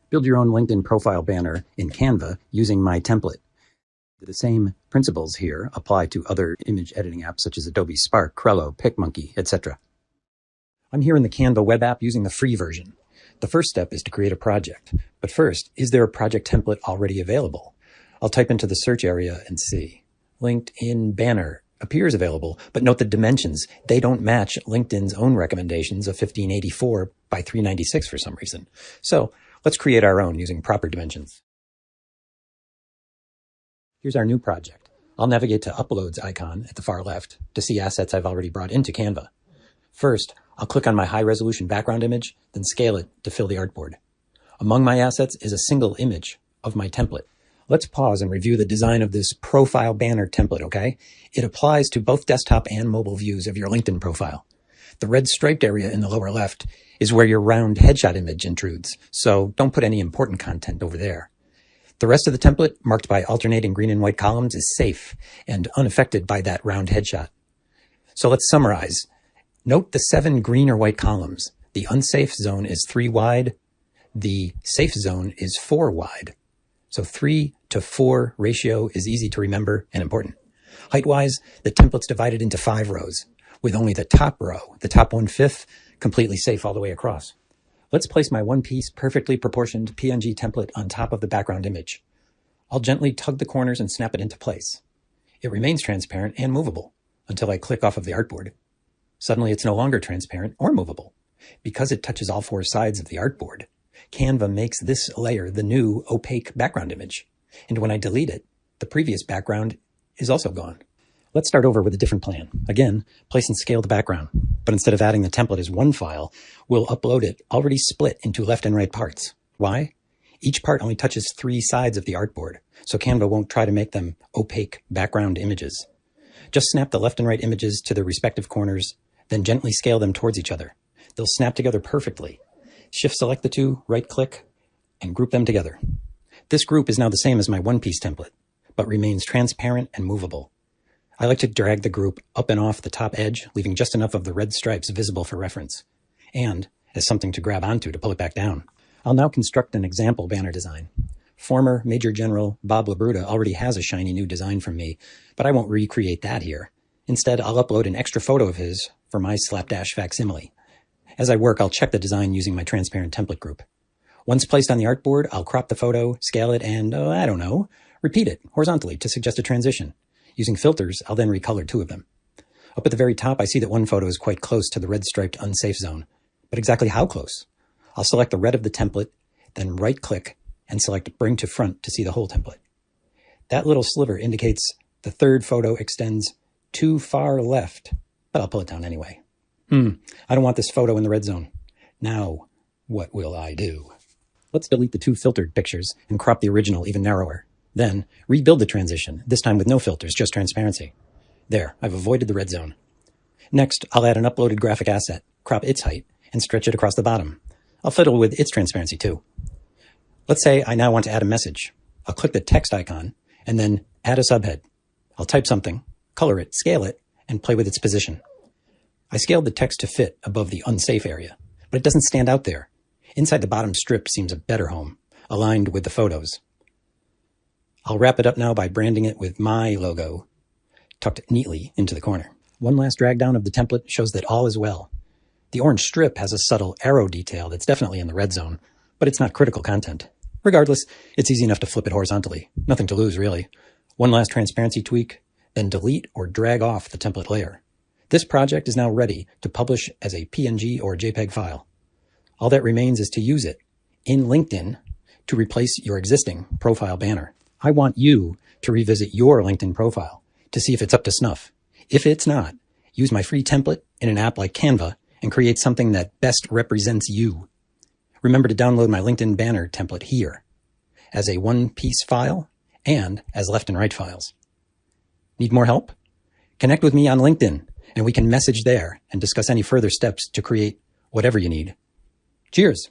Build your own LinkedIn profile banner in Canva using my template. The same principles here apply to other image editing apps such as Adobe Spark, Trello, PicMonkey, etc. I'm here in the Canva web app using the free version. The first step is to create a project. But first, is there a project template already available? I'll type into the search area and see. LinkedIn banner appears available, but note the dimensions. They don't match LinkedIn's own recommendations of 1584 by 396 for some reason. So let's create our own using proper dimensions. Here's our new project. I'll navigate to Uploads icon at the far left to see assets I've already brought into Canva. First, I'll click on my high-resolution background image, then scale it to fill the artboard. Among my assets is a single image of my template. Let's pause and review the design of this profile banner template, okay? It applies to both desktop and mobile views of your LinkedIn profile. The red striped area in the lower left is where your round headshot image intrudes, so don't put any important content over there. The rest of the template, marked by alternating green and white columns, is safe and unaffected by that round headshot. So let's summarize. Note the 7 green or white columns. The unsafe zone is 3 wide. The safe zone is 4 wide. So 3:4 ratio is easy to remember and important. Height-wise, the template's divided into 5 rows, with only the top row, the top 1/5, completely safe all the way across. Let's place my one-piece, perfectly proportioned PNG template on top of the background image. I'll gently tug the corners and snap it into place. It remains transparent and movable until I click off of the artboard. Suddenly, it's no longer transparent or movable. Because it touches all 4 sides of the artboard, Canva makes this layer the new opaque background image. And when I delete it, the previous background is also gone. Let's start over with a different plan. Again, place and scale the background. But instead of adding the template as one file, we'll upload it already split into left and right parts. Why? Each part only touches 3 sides of the artboard, so Canva won't try to make them opaque background images. Just snap the left and right images to their respective corners, then gently scale them towards each other. They'll snap together perfectly. Shift-select the 2, right-click, and group them together. This group is now the same as my one-piece template, but remains transparent and movable. I like to drag the group up and off the top edge, leaving just enough of the red stripes visible for reference, and as something to grab onto to pull it back down. I'll now construct an example banner design. Former Major General Bob Labruta already has a shiny new design from me, but I won't recreate that here. Instead, I'll upload an extra photo of his for my slapdash facsimile. As I work, I'll check the design using my transparent template group. Once placed on the artboard, I'll crop the photo, scale it, and, repeat it horizontally to suggest a transition. Using filters, I'll then recolor 2 of them. Up at the very top, I see that one photo is quite close to the red striped unsafe zone. But exactly how close? I'll select the red of the template, then right-click and select Bring to Front to see the whole template. That little sliver indicates the 3rd photo extends too far left, but I'll pull it down anyway. I don't want this photo in the red zone. Now, what will I do? Let's delete the 2 filtered pictures and crop the original even narrower. Then, rebuild the transition, this time with no filters, just transparency. There, I've avoided the red zone. Next, I'll add an uploaded graphic asset, crop its height, and stretch it across the bottom. I'll fiddle with its transparency too. Let's say I now want to add a message. I'll click the text icon, and then add a subhead. I'll type something, color it, scale it, and play with its position. I scaled the text to fit above the unsafe area, but it doesn't stand out there. Inside the bottom strip seems a better home, aligned with the photos. I'll wrap it up now by branding it with my logo, tucked neatly into the corner. One last drag down of the template shows that all is well. The orange strip has a subtle arrow detail that's definitely in the red zone, but it's not critical content. Regardless, it's easy enough to flip it horizontally. Nothing to lose, really. One last transparency tweak, then delete or drag off the template layer. This project is now ready to publish as a PNG or JPEG file. All that remains is to use it in LinkedIn to replace your existing profile banner. I want you to revisit your LinkedIn profile to see if it's up to snuff. If it's not, use my free template in an app like Canva and create something that best represents you. Remember to download my LinkedIn banner template here as a one-piece file and as left and right files. Need more help? Connect with me on LinkedIn, and we can message there and discuss any further steps to create whatever you need. Cheers.